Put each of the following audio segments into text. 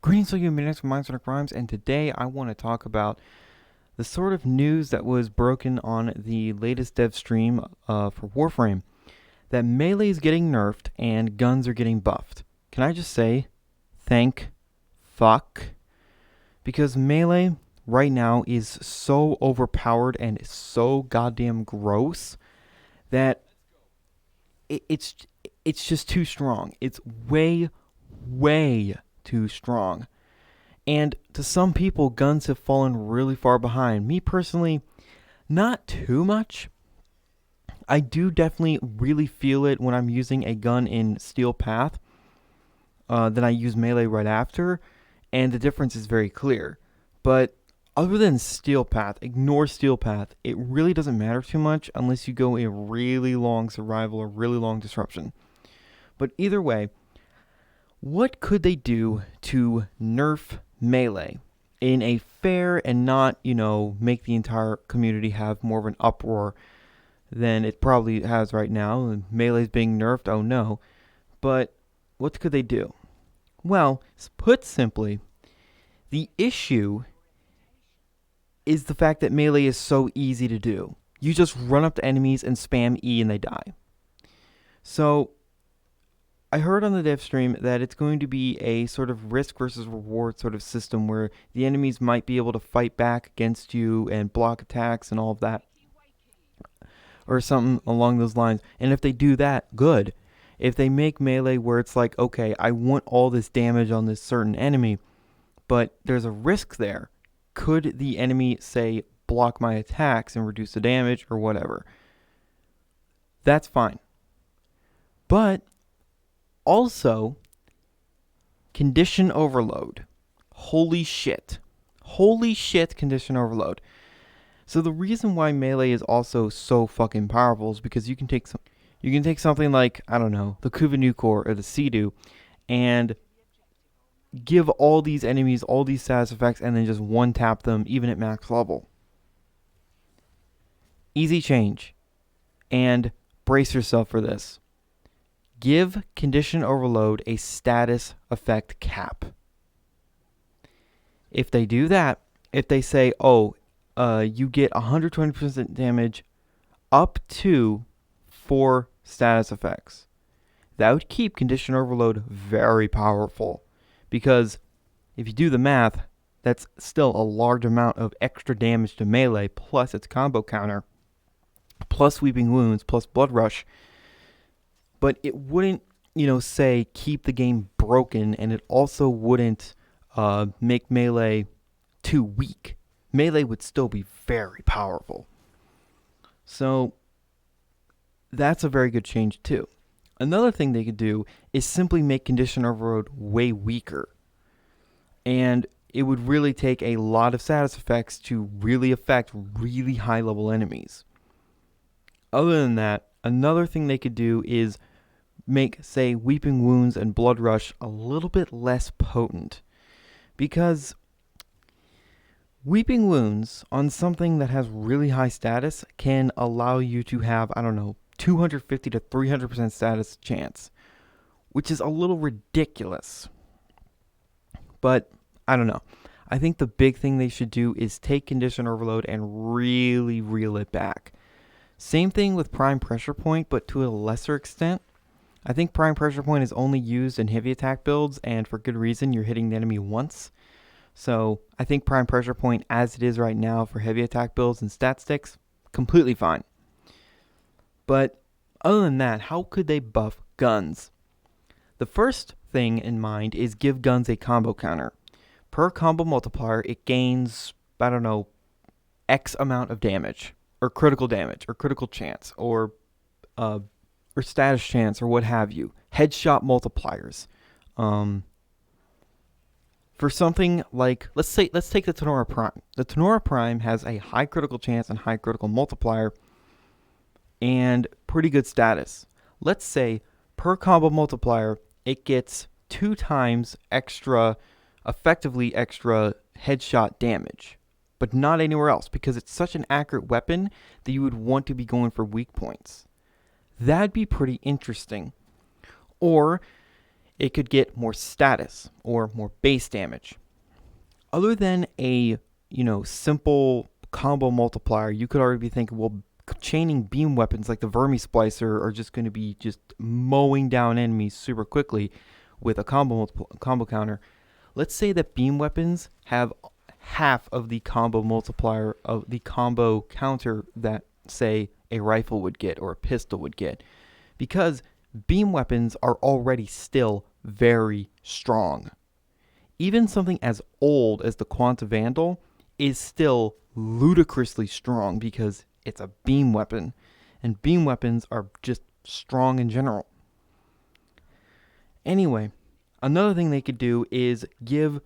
Greetings to you, Midnights from Minds and Crimes, and today I want to talk about the sort of news that was broken on the latest dev stream for Warframe, that melee is getting nerfed and guns are getting buffed. Can I just say, thank fuck? Because melee right now is so overpowered and so goddamn gross that it's just too strong. It's way too strong. And to some people, guns have fallen really far behind. Me personally, not too much. I do definitely really feel it when I'm using a gun in Steel Path. Then I use melee right after, and the difference is very clear. But other than Steel Path, ignore Steel Path. It really doesn't matter too much unless you go a really long survival or really long disruption. But either way, what could they do to nerf melee in a fair and not, make the entire community have more of an uproar than it probably has right now? Melee's being nerfed, oh no. But what could they do? Well, put simply, the issue is the fact that melee is so easy to do. You just run up to enemies and spam E and they die. So I heard on the dev stream that it's going to be a sort of risk versus reward sort of system where the enemies might be able to fight back against you and block attacks and all of that, or something along those lines. And if they do that, good. If they make melee where it's like, okay, I want all this damage on this certain enemy, but there's a risk there. Could the enemy, say, block my attacks and reduce the damage or whatever? That's fine. But also, condition overload. Holy shit. Holy shit, condition overload. So the reason why melee is also so fucking powerful is because you can take something like, I don't know, the Kuvanukor or the Sea-Doo and give all these enemies all these status effects and then just one tap them even at max level. Easy change. And brace yourself for this. Give condition overload a status effect cap. If they do that, if they say, you get 120% damage up to 4 status effects, that would keep condition overload very powerful. Because if you do the math, that's still a large amount of extra damage to melee, plus its combo counter, plus Weeping Wounds, plus Blood Rush. But it wouldn't, say keep the game broken, and it also wouldn't make melee too weak. Melee would still be very powerful. So that's a very good change too. Another thing they could do is simply make condition overload way weaker. And it would really take a lot of status effects to really affect really high level enemies. Other than that, another thing they could do is make, say, Weeping Wounds and Blood Rush a little bit less potent. Because Weeping Wounds on something that has really high status can allow you to have, 250 to 300% status chance, which is a little ridiculous. But I don't know. I think the big thing they should do is take condition overload and really reel it back. Same thing with prime pressure point, but to a lesser extent. I think prime pressure point is only used in heavy attack builds, and for good reason. You're hitting the enemy once. So I think prime pressure point as it is right now for heavy attack builds and stat sticks, completely fine. But other than that, how could they buff guns? The first thing in mind is give guns a combo counter. Per combo multiplier, it gains, X amount of damage, or critical damage, or critical chance, or status chance, or what have you. Headshot multipliers. For something like, let's take the Tenora Prime. The Tenora Prime has a high critical chance and high critical multiplier, and pretty good status. Let's say per combo multiplier, it gets 2 times effectively extra headshot damage, but not anywhere else because it's such an accurate weapon that you would want to be going for weak points. That'd be pretty interesting. Or it could get more status or more base damage. Other than a, simple combo multiplier, you could already be thinking, well, chaining beam weapons like the Vermi Splicer are just going to be just mowing down enemies super quickly with a combo counter. Let's say that beam weapons have half of the combo multiplier of the combo counter that, say, a rifle would get or a pistol would get, because beam weapons are already still very strong. Even something as old as the Quanta Vandal is still ludicrously strong because it's a beam weapon, and beam weapons are just strong in general. Anyway, another thing they could do is give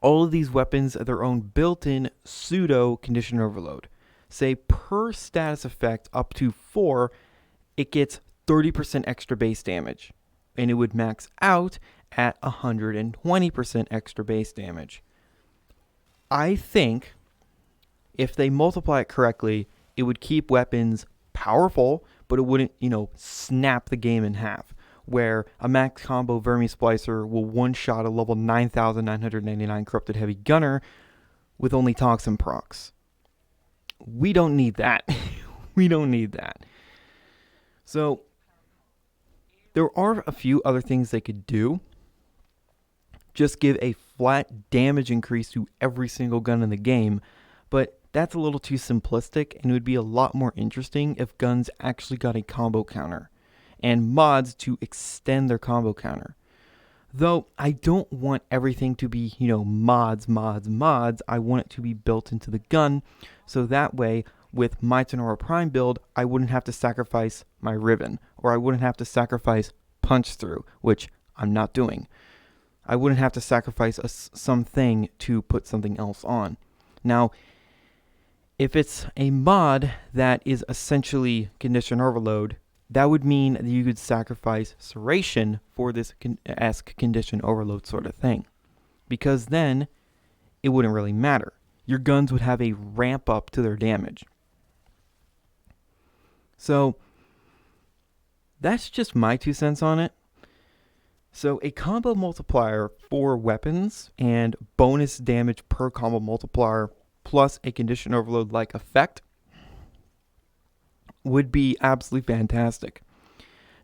all of these weapons their own built-in pseudo condition overload. Say per status effect up to 4, it gets 30% extra base damage, and it would max out at 120% extra base damage. I think if they multiply it correctly, it would keep weapons powerful, but it wouldn't, snap the game in half, where a max combo Vermi Splicer will one-shot a level 9,999 Corrupted Heavy Gunner with only Toxin procs. We don't need that. We don't need that. So, there are a few other things they could do. Just give a flat damage increase to every single gun in the game, but that's a little too simplistic, and it would be a lot more interesting if guns actually got a combo counter and mods to extend their combo counter. Though I don't want everything to be, mods. I want it to be built into the gun, so that way with my Tenora Prime build, I wouldn't have to sacrifice my Riven, or I wouldn't have to sacrifice Punch Through, which I'm not doing. I wouldn't have to sacrifice something to put something else on. Now, if it's a mod that is essentially condition overload, that would mean that you could sacrifice Serration for this condition overload sort of thing. Because then, it wouldn't really matter. Your guns would have a ramp up to their damage. So, that's just my 2 cents on it. So a combo multiplier for weapons and bonus damage per combo multiplier plus a condition overload like effect would be absolutely fantastic.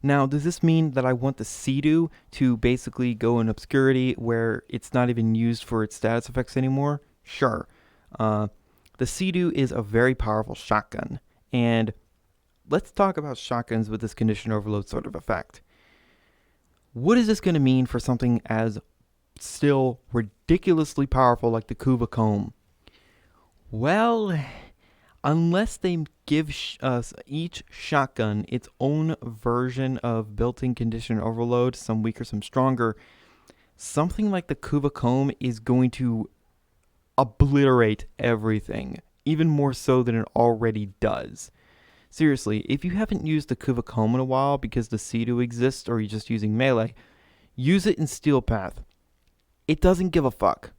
Now, does this mean that I want the Sea-Doo to basically go in obscurity where it's not even used for its status effects anymore? Sure. The Sea-Doo is a very powerful shotgun, and let's talk about shotguns with this condition overload sort of effect. What is this going to mean for something as still ridiculously powerful like the Kuva Comb? Well, unless they give us each shotgun its own version of built-in condition overload, some weaker, some stronger, something like the Kuva Comb is going to obliterate everything, even more so than it already does. Seriously, if you haven't used the Kuva Comb in a while because the Sea-Doo exists or you're just using melee, use it in Steel Path. It doesn't give a fuck.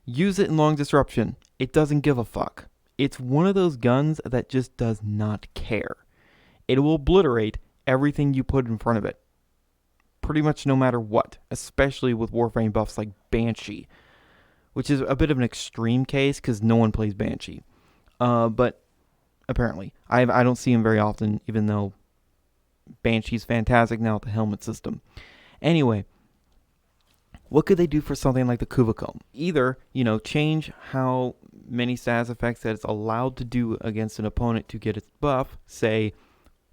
Use it in Long Disruption. It doesn't give a fuck. It's one of those guns that just does not care. It will obliterate everything you put in front of it. Pretty much no matter what, especially with Warframe buffs like Banshee, which is a bit of an extreme case because no one plays Banshee. But apparently, I don't see him very often, even though Banshee's fantastic now with the helmet system. Anyway, what could they do for something like the Kuva Comb? Either, change how many status effects that it's allowed to do against an opponent to get its buff. Say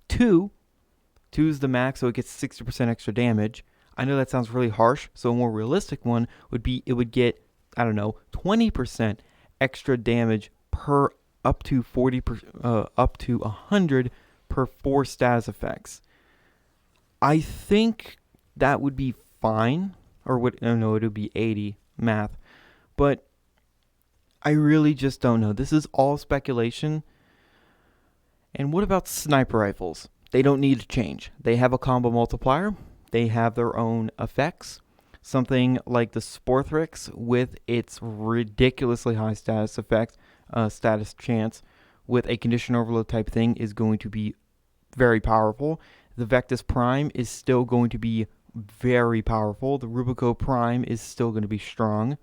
2. 2 is the max, so it gets 60% extra damage. I know that sounds really harsh, so a more realistic one would be it would get, 20% extra damage per up to 100 per 4 status effects. I think that would be fine, or it would be 80 math, but I really just don't know. This is all speculation. And what about sniper rifles? They don't need to change. They have a combo multiplier. They have their own effects. Something like the Sporthrix with its ridiculously high status effect, status chance with a condition overload type thing is going to be very powerful. The Vectis Prime is still going to be very powerful. The Rubico Prime is still going to be strong,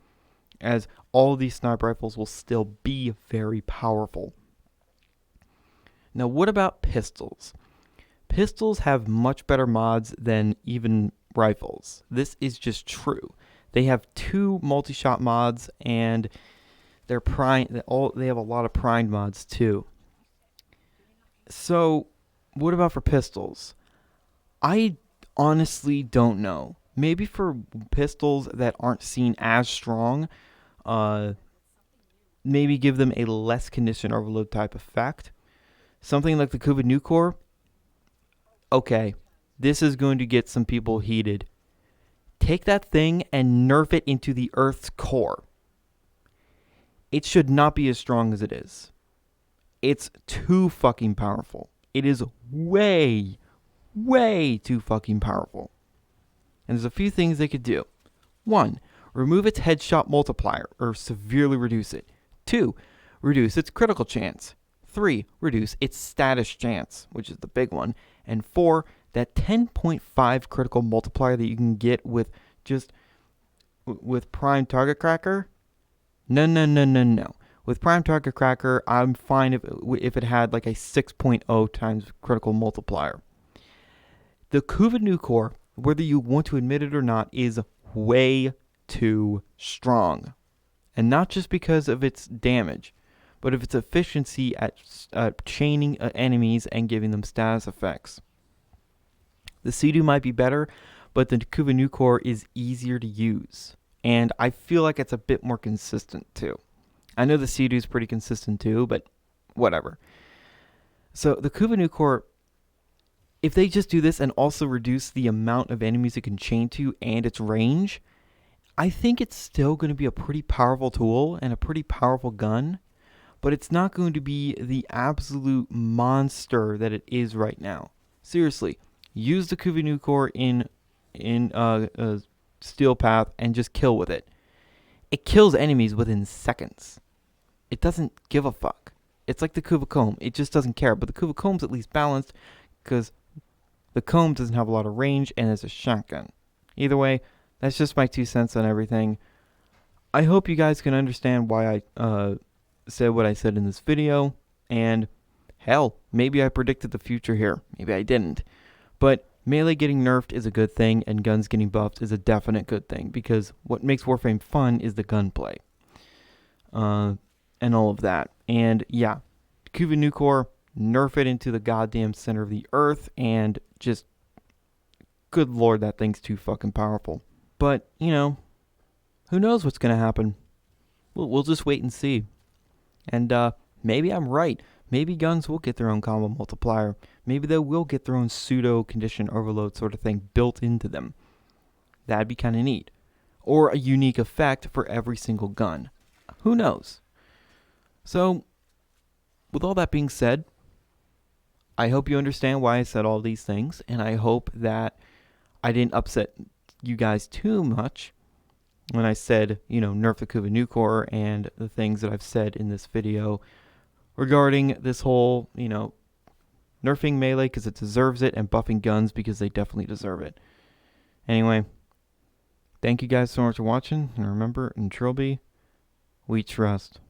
as all of these sniper rifles will still be very powerful. Now, what about pistols? Pistols have much better mods than even rifles. This is just true. They have 2 multi-shot mods, and they're they have a lot of primed mods too. So, what about for pistols? I honestly don't know. Maybe for pistols that aren't seen as strong, uh, maybe give them a less condition overload type effect. Something like the Kuva Nucor, okay, this is going to get some people heated. Take that thing and nerf it into the Earth's core. It should not be as strong as it is. It's too fucking powerful. It is way too fucking powerful. And there's a few things they could do. 1, remove its headshot multiplier, or severely reduce it. 2, reduce its critical chance. 3, reduce its status chance, which is the big one. And 4, that 10.5 critical multiplier that you can get with Prime Target Cracker. No. With Prime Target Cracker, I'm fine if it had like a 6.0 times critical multiplier. The Kuva Nucor, whether you want to admit it or not, is way too strong. And not just because of its damage, but of its efficiency at chaining enemies and giving them status effects. The Sea-Doo might be better, but the Kuva Nucor is easier to use. And I feel like it's a bit more consistent too. I know the Sea-Doo is pretty consistent too, but whatever. So the Kuva Nucor, if they just do this and also reduce the amount of enemies it can chain to and its range, I think it's still going to be a pretty powerful tool and a pretty powerful gun, but it's not going to be the absolute monster that it is right now. Seriously, use the Kuva Nucor in Steel Path and just kill with it. It kills enemies within seconds. It doesn't give a fuck. It's like the Kuva Comb. It just doesn't care. But the Kuva Comb's at least balanced because the Comb doesn't have a lot of range and it's a shotgun. Either way, that's just my 2 cents on everything. I hope you guys can understand why I said what I said in this video. And hell, maybe I predicted the future here. Maybe I didn't. But melee getting nerfed is a good thing, and guns getting buffed is a definite good thing, because what makes Warframe fun is the gunplay. And all of that. And yeah, Kuva Nucor, nerf it into the goddamn center of the earth, and just, good lord, that thing's too fucking powerful. But, you know, who knows what's going to happen? We'll just wait and see. And maybe I'm right. Maybe guns will get their own combo multiplier. Maybe they will get their own pseudo condition overload sort of thing built into them. That'd be kind of neat. Or a unique effect for every single gun. Who knows? So, with all that being said, I hope you understand why I said all these things, and I hope that I didn't upset you guys too much when I said, you know, nerf the Kuva Nucor and the things that I've said in this video regarding this whole, you know, nerfing melee because it deserves it and buffing guns because they definitely deserve it. Anyway, thank you guys so much for watching, and remember, in Trilby, we trust.